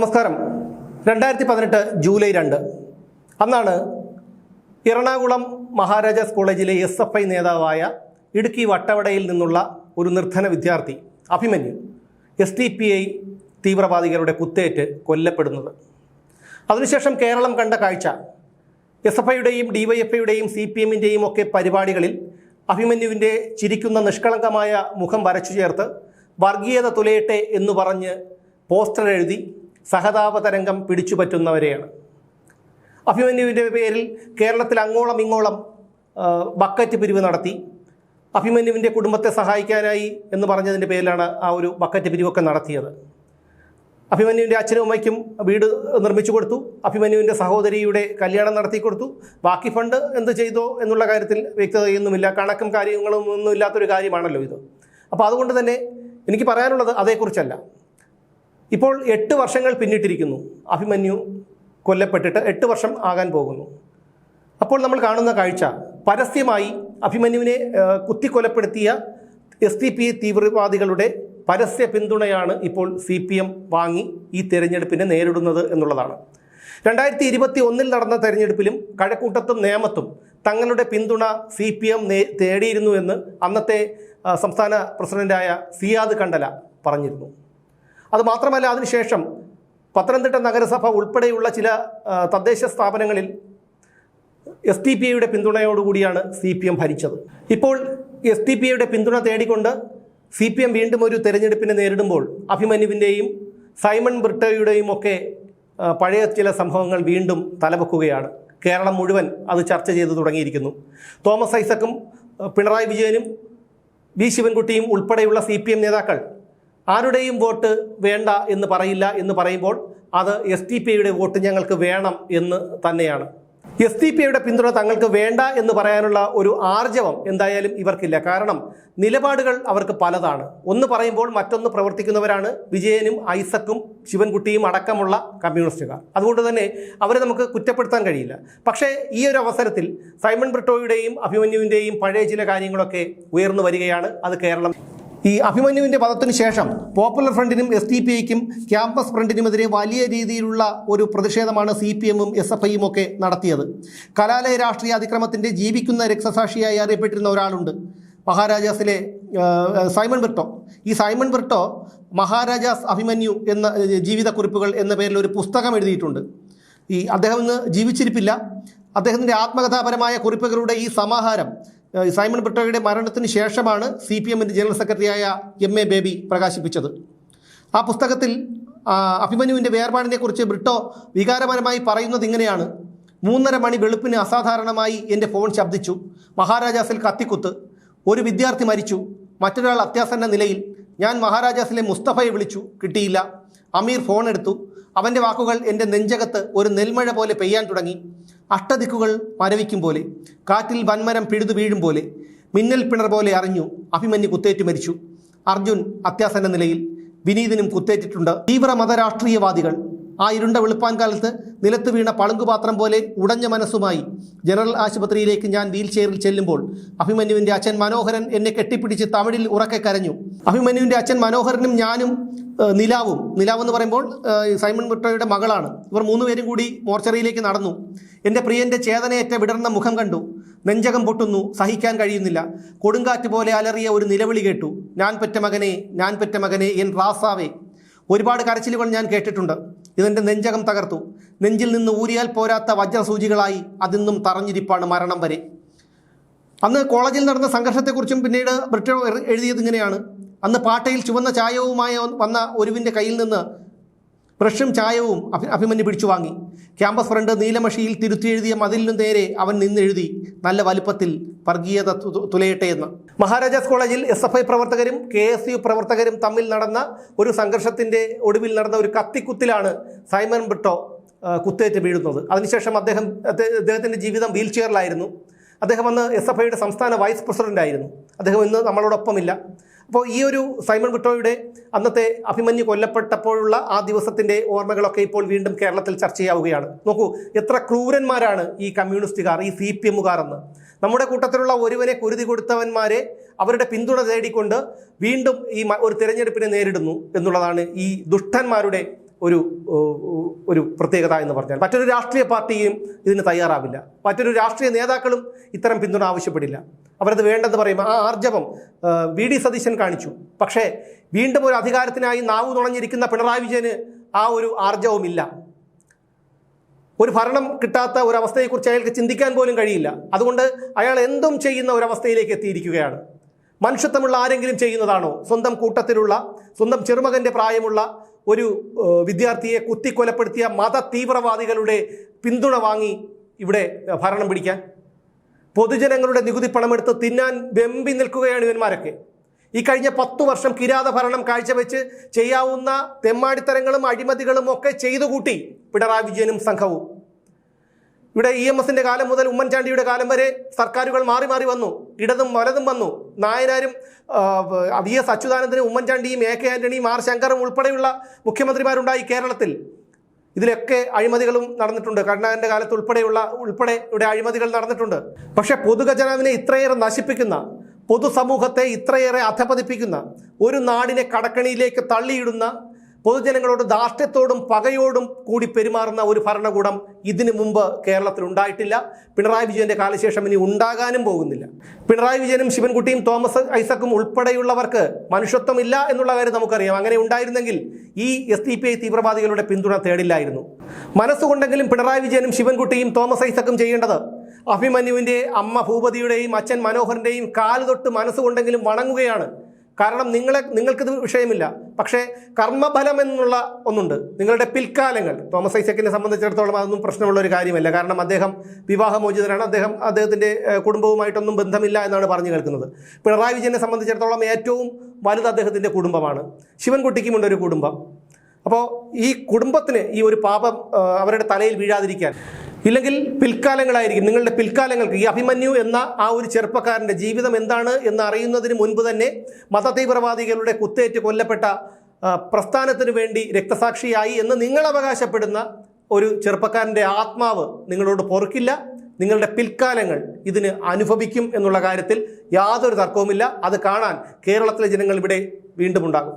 നമസ്കാരം. 2018 ജൂലൈ 2 അന്നാണ് എറണാകുളം മഹാരാജാസ് കോളേജിലെ SFI നേതാവായ ഇടുക്കി വട്ടവടയിൽ നിന്നുള്ള ഒരു നിർധന വിദ്യാർത്ഥി അഭിമന്യു SDPI തീവ്രവാദികളുടെ കുത്തേറ്റ് കൊല്ലപ്പെടുന്നത്. അതിനുശേഷം കേരളം കണ്ട കാഴ്ച SFIയുടെയും DYFIയുടെയും CPMൻ്റെയും ഒക്കെ പരിപാടികളിൽ അഭിമന്യുവിൻ്റെ ചിരിക്കുന്ന നിഷ്കളങ്കമായ മുഖം വരച്ചു ചേർത്ത് വർഗീയത തുലയട്ടെ എന്ന് പറഞ്ഞ് പോസ്റ്റർ എഴുതി സഹതാപ തരംഗം പിടിച്ചുപറ്റുന്നവരെയാണ്. അഭിമന്യുവിൻ്റെ പേരിൽ കേരളത്തിൽ അങ്ങോളം ഇങ്ങോളം ബക്കറ്റ് പിരിവ് നടത്തി. അഭിമന്യുവിൻ്റെ കുടുംബത്തെ സഹായിക്കാനായി എന്ന് പറഞ്ഞതിൻ്റെ പേരിലാണ് ആ ഒരു ബക്കറ്റ് പിരിവൊക്കെ നടത്തിയത്. അഭിമന്യുവിൻ്റെ അച്ഛനും അമ്മയ്ക്കും വീട് നിർമ്മിച്ചു കൊടുത്തു. അഭിമന്യുവിൻ്റെ സഹോദരിയുടെ കല്യാണം നടത്തി കൊടുത്തു. ബാക്കി ഫണ്ട് എന്ത് ചെയ്തോ എന്നുള്ള കാര്യത്തിൽ വ്യക്തതയൊന്നുമില്ല. കണക്കും കാര്യങ്ങളും ഒന്നും ഇല്ലാത്തൊരു കാര്യമാണല്ലോ ഇത്. അപ്പോൾ അതുകൊണ്ട് തന്നെ എനിക്ക് പറയാനുള്ളത് അതേക്കുറിച്ചല്ല. ഇപ്പോൾ 8 വർഷങ്ങൾ പിന്നിട്ടിരിക്കുന്നു. അഭിമന്യു കൊല്ലപ്പെട്ടിട്ട് 8 വർഷം ആകാൻ പോകുന്നു. അപ്പോൾ നമ്മൾ കാണുന്ന കാഴ്ച പരസ്യമായി അഭിമന്യുവിനെ കുത്തിക്കൊലപ്പെടുത്തിയ SDPI തീവ്രവാദികളുടെ പരസ്യ പിന്തുണയാണ് ഇപ്പോൾ CPM വാങ്ങി ഈ തെരഞ്ഞെടുപ്പിനെ നേരിടുന്നത് എന്നുള്ളതാണ്. 2021 നടന്ന തെരഞ്ഞെടുപ്പിലും കഴക്കൂട്ടത്തും നേമത്തും തങ്ങളുടെ പിന്തുണ CPM തേടിയിരുന്നു എന്ന് അന്നത്തെ സംസ്ഥാന പ്രസിഡന്റായ സിയാദ് കണ്ടല പറഞ്ഞിരുന്നു. അതുമാത്രമല്ല, അതിനുശേഷം പത്തനംതിട്ട നഗരസഭ ഉൾപ്പെടെയുള്ള ചില തദ്ദേശ സ്ഥാപനങ്ങളിൽ SDPIയുടെ പിന്തുണയോടുകൂടിയാണ് CPM ഭരിച്ചത്. ഇപ്പോൾ SDPIയുടെ പിന്തുണ തേടിക്കൊണ്ട് CPM വീണ്ടും ഒരു തെരഞ്ഞെടുപ്പിനെ നേരിടുമ്പോൾ അഭിമന്യുവിൻ്റെയും സൈമൺ ബ്രിട്ടോയുടെയും ഒക്കെ പഴയ ചില സംഭവങ്ങൾ വീണ്ടും തലവെക്കുകയാണ്. കേരളം മുഴുവൻ അത് ചർച്ച ചെയ്തു തുടങ്ങിയിരിക്കുന്നു. തോമസ് ഐസക്കും പിണറായി വിജയനും വി ശിവൻകുട്ടിയും ഉൾപ്പെടെയുള്ള CPM നേതാക്കൾ ആരുടെയും വോട്ട് വേണ്ട എന്ന് പറയില്ല എന്ന് പറയുമ്പോൾ അത് SDPIയുടെ വോട്ട് ഞങ്ങൾക്ക് വേണം എന്ന് തന്നെയാണ്. SDPIയുടെ പിന്തുണ തങ്ങൾക്ക് വേണ്ട എന്ന് പറയാനുള്ള ഒരു ആർജവം എന്തായാലും ഇവർക്കില്ല. കാരണം നിലപാടുകൾ അവർക്ക് പലതാണ്. ഒന്ന് പറയുമ്പോൾ മറ്റൊന്ന് പ്രവർത്തിക്കുന്നവരാണ് വിജയനും ഐസക്കും ശിവൻകുട്ടിയും അടക്കമുള്ള കമ്മ്യൂണിസ്റ്റുകാർ. അതുകൊണ്ട് തന്നെ അവരെ നമുക്ക് കുറ്റപ്പെടുത്താൻ കഴിയില്ല. പക്ഷേ ഈ ഒരു അവസരത്തിൽ സൈമൺ ബ്രിട്ടോയുടെയും അഭിമന്യുവിൻ്റെയും പഴയ ചില കാര്യങ്ങളൊക്കെ ഉയർന്നു വരികയാണ്. അത് കേരളം ഈ അഭിമന്യുവിൻ്റെ വധത്തിന് ശേഷം പോപ്പുലർ ഫ്രണ്ടിനും SDPIക്കും ക്യാമ്പസ് ഫ്രണ്ടിനുമെതിരെ വലിയ രീതിയിലുള്ള ഒരു പ്രതിഷേധമാണ് CPMും SFIയും ഒക്കെ നടത്തിയത്. കലാലയ രാഷ്ട്രീയ അതിക്രമത്തിൻ്റെ ജീവിക്കുന്ന രക്തസാക്ഷിയായി അറിയപ്പെട്ടിരുന്ന ഒരാളുണ്ട്, മഹാരാജാസിലെ സൈമൺ ബ്രിട്ടോ. ഈ സൈമൺ ബ്രിട്ടോ മഹാരാജാസ് അഭിമന്യു എന്ന ജീവിതക്കുറിപ്പുകൾ എന്ന പേരിൽ ഒരു പുസ്തകം എഴുതിയിട്ടുണ്ട്. അദ്ദേഹം ഇന്ന് ജീവിച്ചിരിപ്പില്ല. അദ്ദേഹത്തിൻ്റെ ആത്മകഥാപരമായ കുറിപ്പുകളുടെ ഈ സമാഹാരം സൈമൺ ബ്രിട്ടോയുടെ മരണത്തിന് ശേഷമാണ് CPMൻ്റെ ജനറൽ സെക്രട്ടറിയായ MA ബേബി പ്രകാശിപ്പിച്ചത്. ആ പുസ്തകത്തിൽ അഭിമന്യുവിൻ്റെ വേർപാടിനെക്കുറിച്ച് ബ്രിട്ടോ വികാരപരമായി പറയുന്നത് ഇങ്ങനെയാണ്: 3:30 മണി വെളുപ്പിന് അസാധാരണമായി എൻ്റെ ഫോൺ ശബ്ദിച്ചു. മഹാരാജാസിൽ കത്തിക്കുത്ത്. ഒരു വിദ്യാർത്ഥി മരിച്ചു, മറ്റൊരാൾ അത്യാസന്ന നിലയിൽ. ഞാൻ മഹാരാജാസിലെ മുസ്തഫയെ വിളിച്ചു, കിട്ടിയില്ല. അമീർ ഫോൺ എടുത്തു. അവൻ്റെ വാക്കുകൾ എൻ്റെ നെഞ്ചകത്ത് ഒരു നെൽമഴ പോലെ പെയ്യാൻ തുടങ്ങി. അഷ്ടദിക്കുകൾ മരവിക്കും പോലെ, കാറ്റിൽ വൻമരം പിഴുതു വീഴും പോലെ, മിന്നൽ പിണർ പോലെ അറിഞ്ഞു അഭിമന്യു കുത്തേറ്റ് മരിച്ചു. അർജുൻ അത്യാസന്ന നിലയിൽ. വിനീതിനും കുത്തേറ്റിട്ടുണ്ട്. തീവ്ര മതരാഷ്ട്രീയവാദികൾ. ആ ഇരുണ്ട വെളുപ്പാൻ കാലത്ത് നിലത്ത് വീണ പളുങ്കുപാത്രം പോലെ ഉടഞ്ഞ മനസ്സുമായി ജനറൽ ആശുപത്രിയിലേക്ക് ഞാൻ വീൽ ചെയറിൽ ചെല്ലുമ്പോൾ അഭിമന്യുവിൻ്റെ അച്ഛൻ മനോഹരൻ എന്നെ കെട്ടിപ്പിടിച്ച് തമിഴിൽ ഉറക്കെ കരഞ്ഞു. അഭിമന്യുവിൻ്റെ അച്ഛൻ മനോഹരനും ഞാനും നിലാവ് എന്ന് പറയുമ്പോൾ സൈമൺ ബ്രിട്ടോയുടെ മകളാണ്. ഇവർ 3 പേരും കൂടി മോർച്ചറിയിലേക്ക് നടന്നു. എൻ്റെ പ്രിയൻ്റെ ചേതനയേറ്റ വിടർന്ന മുഖം കണ്ടു. നെഞ്ചകം പൊട്ടുന്നു, സഹിക്കാൻ കഴിയുന്നില്ല. കൊടുങ്കാറ്റ് പോലെ അലറിയ ഒരു നിലവിളി കേട്ടു: ഞാൻ പെറ്റ മകനെ, എൻ റാസാവേ. ഒരുപാട് കരച്ചിലുകൾ ഞാൻ കേട്ടിട്ടുണ്ട്. ഇതെൻ്റെ നെഞ്ചകം തകർത്തു. നെഞ്ചിൽ നിന്ന് ഊരിയാൽ പോരാത്ത വജ്രസൂചികളായി അതിന്നും തറഞ്ഞിരിപ്പാണ് മരണം വരെ. അന്ന് കോളേജിൽ നടന്ന സംഘർഷത്തെക്കുറിച്ചും പിന്നീട് ബ്രിട്ടോ എഴുതിയത് ഇങ്ങനെയാണ്: അന്ന് പാട്ടയിൽ ചുവന്ന ചായവുമായി വന്ന ഒരുവിൻ്റെ കയ്യിൽ നിന്ന് ബ്രഷും ചായവും അഭിമന്യു പിടിച്ചു വാങ്ങി. ക്യാമ്പസ് ഫ്രണ്ട് നീലമഷിയിൽ തിരുത്തിയെഴുതിയ മതിലിനു നേരെ അവൻ നിന്നെഴുതി നല്ല വലുപ്പത്തിൽ വർഗീയത തുലയട്ടെ എന്ന്. മഹാരാജാസ് കോളേജിൽ SFI പ്രവർത്തകരും KSU പ്രവർത്തകരും തമ്മിൽ നടന്ന ഒരു സംഘർഷത്തിൻ്റെ ഒടുവിൽ നടന്ന ഒരു കത്തിക്കുത്തിലാണ് സൈമൺ ബ്രിട്ടോ കുത്തേറ്റ് വീഴുന്നത്. അതിനുശേഷം അദ്ദേഹത്തിൻ്റെ ജീവിതം വീൽ ചെയറിലായിരുന്നു. അദ്ദേഹം അന്ന് SFIയുടെ സംസ്ഥാന വൈസ് പ്രസിഡൻ്റായിരുന്നു. അദ്ദേഹം ഇന്ന് നമ്മളോടൊപ്പമില്ല. അപ്പോൾ ഈ ഒരു സൈമൺ ബ്രിട്ടോയുടെ അന്നത്തെ അഭിമന്യു കൊല്ലപ്പെട്ടപ്പോഴുള്ള ആ ദിവസത്തിൻ്റെ ഓർമ്മകളൊക്കെ ഇപ്പോൾ വീണ്ടും കേരളത്തിൽ ചർച്ചയാവുകയാണ്. നോക്കൂ, എത്ര ക്രൂരന്മാരാണ് ഈ കമ്മ്യൂണിസ്റ്റുകാർ, ഈ CPMകാർ എന്ന്. നമ്മുടെ കൂട്ടത്തിലുള്ള ഒരുവനെ കുരുതി കൊടുത്തവന്മാരെ അവരുടെ പിന്തുണ തേടിക്കൊണ്ട് വീണ്ടും ഈ ഒരു തിരഞ്ഞെടുപ്പിനെ നേരിടുന്നു എന്നുള്ളതാണ് ഈ ദുഷ്ടന്മാരുടെ ഒരു പ്രത്യേകത എന്ന് പറഞ്ഞാൽ. മറ്റൊരു രാഷ്ട്രീയ പാർട്ടിയും ഇതിന് തയ്യാറാവില്ല, മറ്റൊരു രാഷ്ട്രീയ നേതാക്കളും ഇത്തരം പിന്തുണ ആവശ്യപ്പെടില്ല. അവരത് വേണ്ടെന്ന് പറയുമ്പോൾ ആ ആർജവം വി.ഡി. സതീശൻ കാണിച്ചു. പക്ഷേ വീണ്ടും ഒരു അധികാരത്തിനായി നാവു നുണഞ്ഞിരിക്കുന്ന പിണറായി വിജയന് ആ ഒരു ആർജവമില്ല. ഒരു ഭരണം കിട്ടാത്ത ഒരവസ്ഥയെക്കുറിച്ച് അയാൾക്ക് ചിന്തിക്കാൻ പോലും കഴിയില്ല. അതുകൊണ്ട് അയാൾ എന്തും ചെയ്യുന്ന ഒരവസ്ഥയിലേക്ക് എത്തിയിരിക്കുകയാണ്. മനുഷ്യത്വമുള്ള ആരെങ്കിലും ചെയ്യുന്നതാണോ സ്വന്തം കൂട്ടത്തിലുള്ള, സ്വന്തം ചെറുമകൻ്റെ പ്രായമുള്ള ഒരു വിദ്യാർത്ഥിയെ കുത്തിക്കൊലപ്പെടുത്തിയ മത തീവ്രവാദികളുടെ പിന്തുണ വാങ്ങി ഇവിടെ ഭരണം പിടിക്കാൻ? പൊതുജനങ്ങളുടെ നികുതി പണമെടുത്ത് തിന്നാൻ വെമ്പി നിൽക്കുകയാണ് ഇവന്മാരൊക്കെ. ഈ കഴിഞ്ഞ 10 വർഷം കിരാത ഭരണം കാഴ്ചവെച്ച് ചെയ്യാവുന്ന തെമ്മാടിത്തരങ്ങളും അഴിമതികളും ഒക്കെ ചെയ്തു കൂട്ടി പിണറായി വിജയനും സംഘവും. ഇവിടെ EMSന്റെ കാലം മുതൽ ഉമ്മൻചാണ്ടിയുടെ കാലം വരെ സർക്കാരുകൾ മാറി മാറി വന്നു, ഇടതും വലതും വന്നു. നായനാരും VS അച്യുതാനന്ദനും ഉമ്മൻചാണ്ടിയും AK ആന്റണിയും R ശങ്കറും ഉൾപ്പെടെയുള്ള മുഖ്യമന്ത്രിമാരുണ്ടായി കേരളത്തിൽ. ഇതിലൊക്കെ അഴിമതികളും നടന്നിട്ടുണ്ട്. കരുണാകരൻ്റെ കാലത്ത് ഉൾപ്പെടെ ഇവിടെ അഴിമതികൾ നടന്നിട്ടുണ്ട്. പക്ഷേ പൊതുഖജനാവിനെ ഇത്രയേറെ നശിപ്പിക്കുന്ന, പൊതുസമൂഹത്തെ ഇത്രയേറെ അധപതിപ്പിക്കുന്ന, ഒരു നാടിനെ കടക്കണിയിലേക്ക് തള്ളിയിടുന്ന, പൊതുജനങ്ങളോട് ധാർഷ്ട്യത്തോടും പകയോടും കൂടി പെരുമാറുന്ന ഒരു ഭരണകൂടം ഇതിനു മുമ്പ് കേരളത്തിൽ ഉണ്ടായിട്ടില്ല. പിണറായി വിജയൻ്റെ കാലശേഷം ഇനി ഉണ്ടാകാനും പോകുന്നില്ല. പിണറായി വിജയനും ശിവൻകുട്ടിയും തോമസ് ഐസക്കും ഉൾപ്പെടെയുള്ളവർക്ക് മനുഷ്യത്വമില്ല എന്നുള്ള കാര്യം നമുക്കറിയാം. അങ്ങനെ ഉണ്ടായിരുന്നെങ്കിൽ ഈ SDPI തീവ്രവാദികളുടെ പിന്തുണ തേടില്ലായിരുന്നു. മനസ്സുകൊണ്ടെങ്കിലും പിണറായി വിജയനും ശിവൻകുട്ടിയും തോമസ് ഐസക്കും ചെയ്യേണ്ടത് അഭിമന്യുവിൻ്റെ അമ്മ ഭൂപതിയുടെയും അച്ഛൻ മനോഹറിൻ്റെയും കാല് തൊട്ട് മനസ്സുകൊണ്ടെങ്കിലും വണങ്ങുകയാണ്. കാരണം നിങ്ങൾക്കിത് വിഷയമില്ല. പക്ഷേ കർമ്മഫലം എന്നുള്ള ഒന്നുണ്ട്. നിങ്ങളുടെ പിൽക്കാലങ്ങൾ, തോമസ് ഐസക്കിനെ സംബന്ധിച്ചിടത്തോളം അതൊന്നും പ്രശ്നമുള്ള ഒരു കാര്യമല്ല. കാരണം അദ്ദേഹം വിവാഹമോചിതനാണ്. അദ്ദേഹത്തിൻ്റെ കുടുംബവുമായിട്ടൊന്നും ബന്ധമില്ല എന്നാണ് പറഞ്ഞു കേൾക്കുന്നത്. പിണറായി വിജയനെ സംബന്ധിച്ചിടത്തോളം ഏറ്റവും വലുത് അദ്ദേഹത്തിൻ്റെ കുടുംബമാണ്. ശിവൻകുട്ടിക്കുമുണ്ട് ഒരു കുടുംബം. അപ്പോൾ ഈ കുടുംബത്തിന് ഈ ഒരു പാപം അവരുടെ തലയിൽ വീഴാതിരിക്കാൻ, ഇല്ലെങ്കിൽ പിൽക്കാലങ്ങളായിരിക്കും, നിങ്ങളുടെ പിൽക്കാലങ്ങൾക്ക് ഈ അഭിമന്യു എന്ന ആ ഒരു ചെറുപ്പക്കാരൻ്റെ ജീവിതം എന്താണ് എന്ന് അറിയുന്നതിന് മുൻപ് തന്നെ മതതീവ്രവാദികളുടെ കുത്തേറ്റ് കൊല്ലപ്പെട്ട പ്രസ്ഥാനത്തിന് വേണ്ടി രക്തസാക്ഷിയായി എന്ന് നിങ്ങൾ അവകാശപ്പെടുന്ന ഒരു ചെറുപ്പക്കാരൻ്റെ ആത്മാവ് നിങ്ങളോട് പൊറുക്കില്ല. നിങ്ങളുടെ പിൽക്കാലങ്ങൾ ഇതിന് അനുഭവിക്കും എന്നുള്ള കാര്യത്തിൽ യാതൊരു തർക്കവുമില്ല. അത് കാണാൻ കേരളത്തിലെ ജനങ്ങൾ ഇവിടെ വീണ്ടും ഉണ്ടാകും.